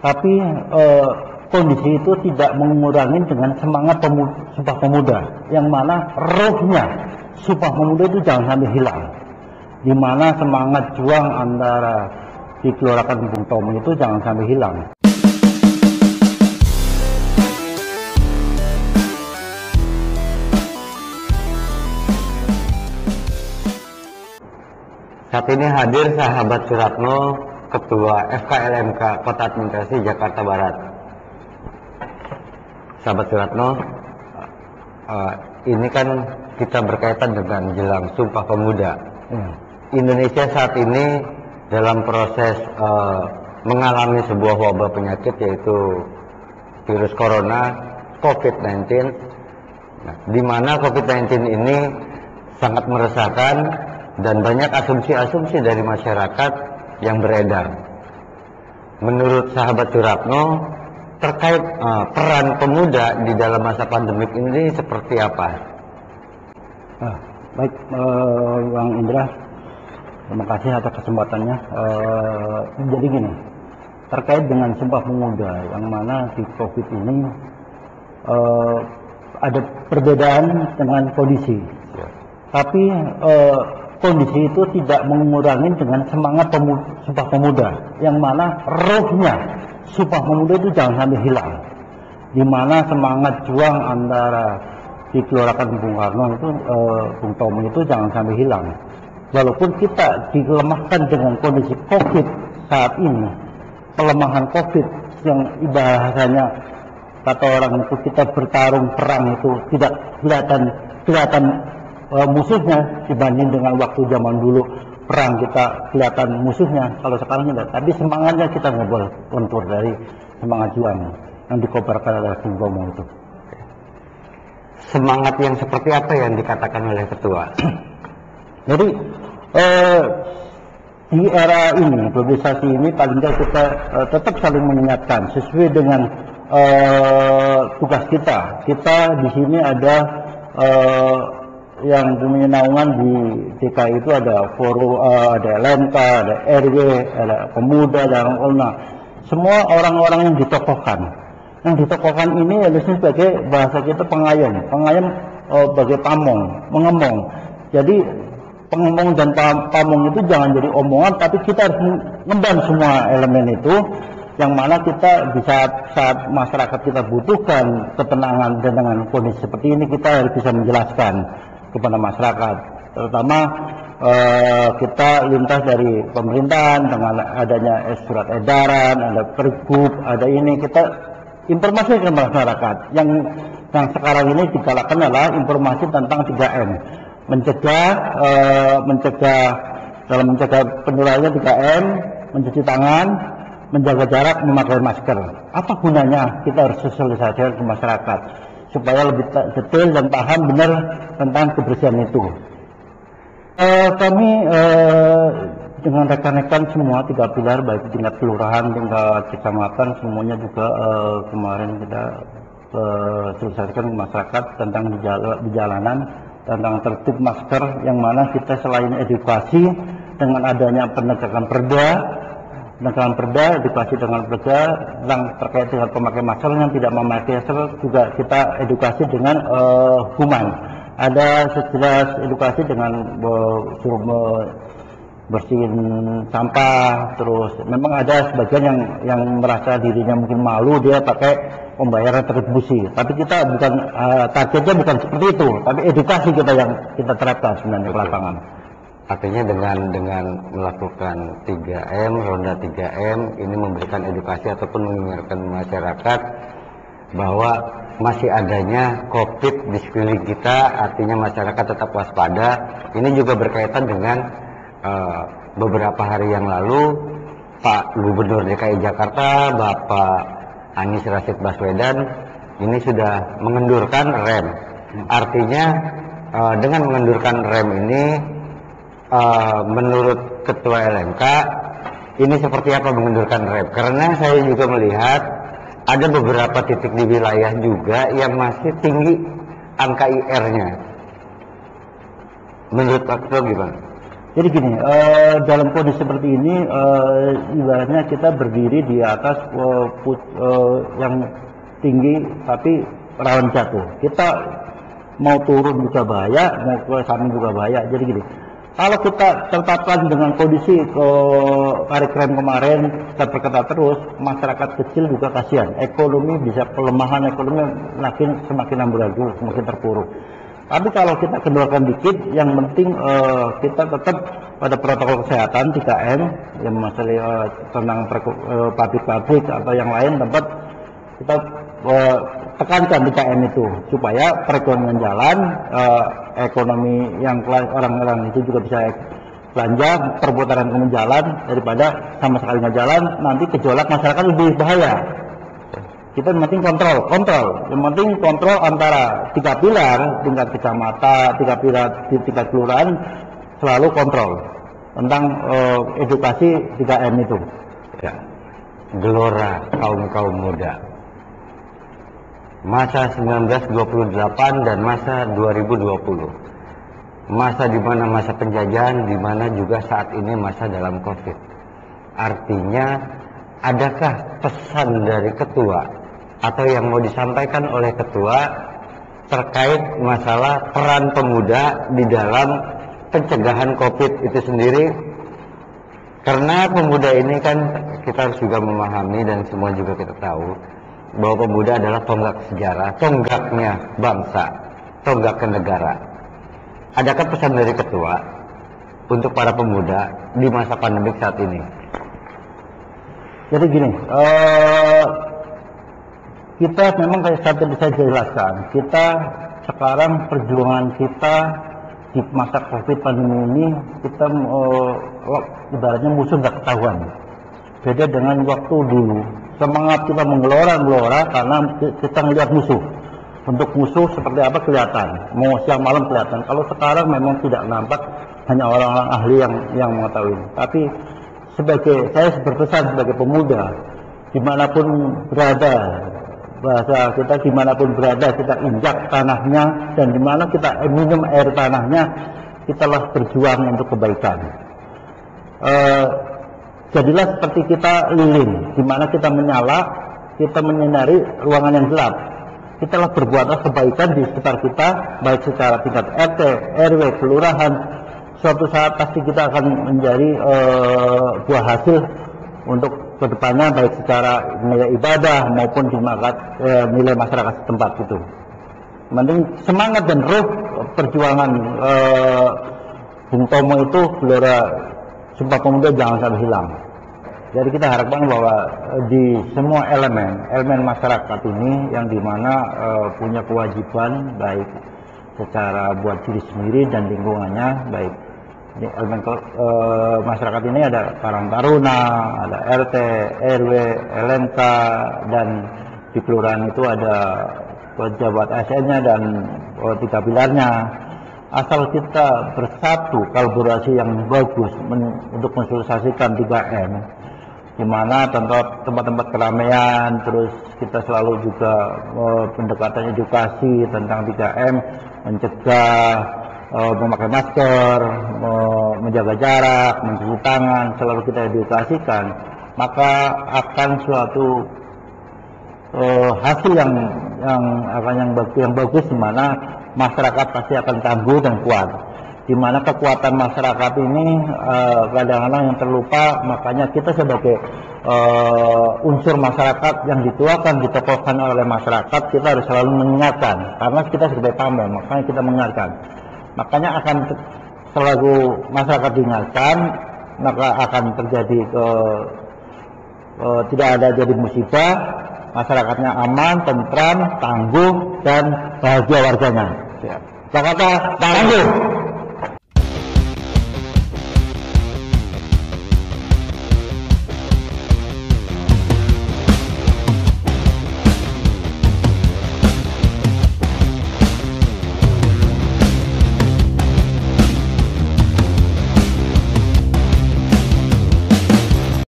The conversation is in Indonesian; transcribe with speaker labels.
Speaker 1: Tapi kondisi itu tidak mengurangi dengan semangat Sumpah Pemuda, yang mana rohnya Sumpah Pemuda itu jangan sampai hilang. Di mana semangat juang antara dikeluarkan Bung Tomo itu jangan sampai hilang.
Speaker 2: Saat ini hadir sahabat Suratno, Ketua FKLMK Kota Administrasi Jakarta Barat. Sahabat Suratno, ini kan kita berkaitan dengan jelang Sumpah Pemuda. Indonesia saat ini dalam proses mengalami sebuah wabah penyakit, yaitu virus corona COVID-19. Nah, di mana COVID-19 ini sangat meresahkan dan banyak asumsi-asumsi dari masyarakat yang beredar. Menurut sahabat Suratno, terkait peran pemuda di dalam masa pandemik ini seperti apa?
Speaker 1: Baik, Bang Indra, terima kasih atas kesempatannya. Jadi gini, terkait dengan Sumpah Pemuda, yang mana di COVID ini ada perbedaan dengan kondisi, tapi kondisi itu tidak mengurangi dengan semangat Sumpah Pemuda, yang mana rohnya Sumpah Pemuda itu jangan sampai hilang. Di mana semangat juang antara dikeluarkan Bung Karno itu, Bung Tomo itu jangan sampai hilang. Walaupun kita dilemahkan dengan kondisi COVID saat ini, pelemahan COVID yang bahasanya kata orang itu kita bertarung perang itu tidak kelihatan musuhnya dibanding dengan waktu zaman dulu perang kita kelihatan musuhnya. Kalau sekarang tidak, tapi semangatnya kita nggak boleh lentur dari semangat juang yang dikobarkan oleh Bung Tomo itu.
Speaker 2: Semangat yang seperti apa yang dikatakan oleh Ketua?
Speaker 1: Jadi di era ini, globalisasi ini, paling tidak kita tetap saling mengingatkan sesuai dengan tugas kita. Kita di sini ada yang punya naungan di DKI itu ada forum, ada LMK, ada RW, ada pemuda, ada orang. Semua orang-orang yang ditokohkan. Yang ditokohkan ini harusnya sebagai bahasa kita pengayom sebagai pamong, mengemong. Jadi pengemong dan pamong itu jangan jadi omongan, tapi kita harus mengemban semua elemen itu, yang mana kita bisa saat masyarakat kita butuhkan ketenangan dan dengan kondisi seperti ini kita harus bisa menjelaskan kepada masyarakat, terutama kita lintas dari pemerintahan dengan adanya surat edaran, ada pergub, ada ini, kita informasi ke masyarakat. Yang sekarang ini digalakkan adalah informasi tentang 3M, mencegah penularannya 3M, mencuci tangan, menjaga jarak, memakai masker. Apa gunanya? Kita harus sosialisasikan ke masyarakat supaya lebih detail dan paham benar tentang kebersihan itu. Kami dengan rekan-rekan semua 3 pilar, baik tingkat kelurahan, tingkat kecamatan, semuanya juga kemarin kita sosialisasikan ke masyarakat tentang di jalanan, tentang tertib masker, yang mana kita selain edukasi dengan adanya penegakan perda, edukasi dengan perda yang terkait dengan pemakai masker, yang tidak memakai masker juga kita edukasi dengan hukuman. Ada sejelas edukasi dengan suruh bersihin sampah, terus memang ada sebagian yang merasa dirinya mungkin malu, dia pakai pembayaran retribusi, tapi kita bukan targetnya bukan seperti itu, tapi edukasi kita yang kita terapkan sebenarnya ke lapangan.
Speaker 2: Artinya dengan melakukan 3M, ronda 3M, ini memberikan edukasi ataupun mengingatkan masyarakat bahwa masih adanya COVID di sekeliling kita, artinya masyarakat tetap waspada. Ini juga berkaitan dengan beberapa hari yang lalu Pak Gubernur DKI Jakarta, Bapak Anies Rashid Baswedan, ini sudah mengendurkan rem. Artinya dengan mengendurkan rem ini, menurut Ketua LMK, ini seperti apa mengendurkan rem? Karena saya juga melihat ada beberapa titik di wilayah juga yang masih tinggi angka IR-nya. Menurut Pak Ketua gimana?
Speaker 1: Jadi gini, dalam kondisi seperti ini, ibaratnya kita berdiri di atas yang tinggi tapi rawan jatuh. Kita mau turun juga bahaya, mau ke samping juga bahaya. Jadi gini, kalau kita tetapkan dengan kondisi tarik rem kemarin, kita perketat terus, masyarakat kecil juga kasihan. Ekonomi bisa, pelemahan ekonomi semakin amburadul, semakin terpuruk. Tapi kalau kita kendorkan dikit, yang penting kita tetap pada protokol kesehatan 3M, yang masalah tentang pabrik-pabrik atau yang lain, tempat kita tekankan 3M itu supaya perekonomian jalan, ekonomi yang orang-orang itu juga bisa belanja, perputaran ekonomi jalan, daripada sama sekali nggak jalan, nanti gejolak masyarakat lebih bahaya. Kita yang penting kontrol. Yang penting kontrol antara 3 pilar, tingkat kecamatan, 3 pilar di tingkat kelurahan, selalu kontrol tentang edukasi 3M itu.
Speaker 2: Ya. Gelora kaum muda. Masa 1928 dan masa 2020. Masa di mana masa penjajahan, di mana juga saat ini masa dalam Covid. Artinya, adakah pesan dari ketua atau yang mau disampaikan oleh ketua terkait masalah peran pemuda di dalam pencegahan Covid itu sendiri? Karena pemuda ini kan kita harus juga memahami, dan semua juga kita tahu bahwa pemuda adalah tonggak sejarah, tonggaknya bangsa, tonggak ke negara. Adakah pesan dari ketua untuk para pemuda di masa pandemik saat ini?
Speaker 1: Jadi gini, kita memang kayak tadi saya jelaskan, kita sekarang perjuangan kita di masa Covid pandemi ini, kita ibaratnya musuh nggak ketahuan. Beda dengan waktu dulu, semangat kita menggelora karena kita melihat musuh. Untuk musuh seperti apa kelihatan, mau siang malam kelihatan. Kalau sekarang memang tidak nampak, hanya orang-orang ahli yang mengetahui. Tapi saya berpesan sebagai pemuda, dimanapun berada, bahasa kita dimanapun berada, kita injak tanahnya, dan dimana kita minum air tanahnya, kitalah berjuang untuk kebaikan. Jadilah seperti kita lilin, dimana kita menyala, kita menyinari ruangan yang gelap. Kitalah berbuatlah kebaikan di sekitar kita, baik secara tingkat RT, RW, kelurahan. Suatu saat pasti kita akan menjadi buah hasil untuk kedepannya, baik secara nilai ibadah maupun di nilai masyarakat setempat itu. Mending semangat dan roh perjuangan Bung Tomo itu, gelora Sumpah Pemuda jangan sampai hilang. Jadi kita harapkan bahwa di semua elemen masyarakat ini yang dimana punya kewajiban baik secara buat diri sendiri dan lingkungannya, baik di elemen masyarakat ini ada Karang Taruna, ada RT, RW, LMK, dan di kelurahan itu ada pejabat ASN-nya dan 3 pilarnya. Asal kita bersatu, kolaborasi yang bagus untuk mensosialisasikan 3M, di mana tempat-tempat keramaian, terus kita selalu juga pendekatan edukasi tentang 3M, mencegah, memakai masker, menjaga jarak, mencuci tangan, selalu kita edukasikan, maka akan suatu hasil yang bagus, di mana masyarakat pasti akan tangguh dan kuat. Di mana kekuatan masyarakat ini kadang-kadang yang terlupa, makanya kita sebagai unsur masyarakat yang dituakan, ditokohkan oleh masyarakat, kita harus selalu mengingatkan, karena kita sebagai pamong, makanya kita mengingatkan. Makanya akan selalu masyarakat diingatkan, maka akan terjadi tidak ada jadi musibah, masyarakatnya aman, tentram, tangguh, dan bahagia warganya. Jakarta tangguh.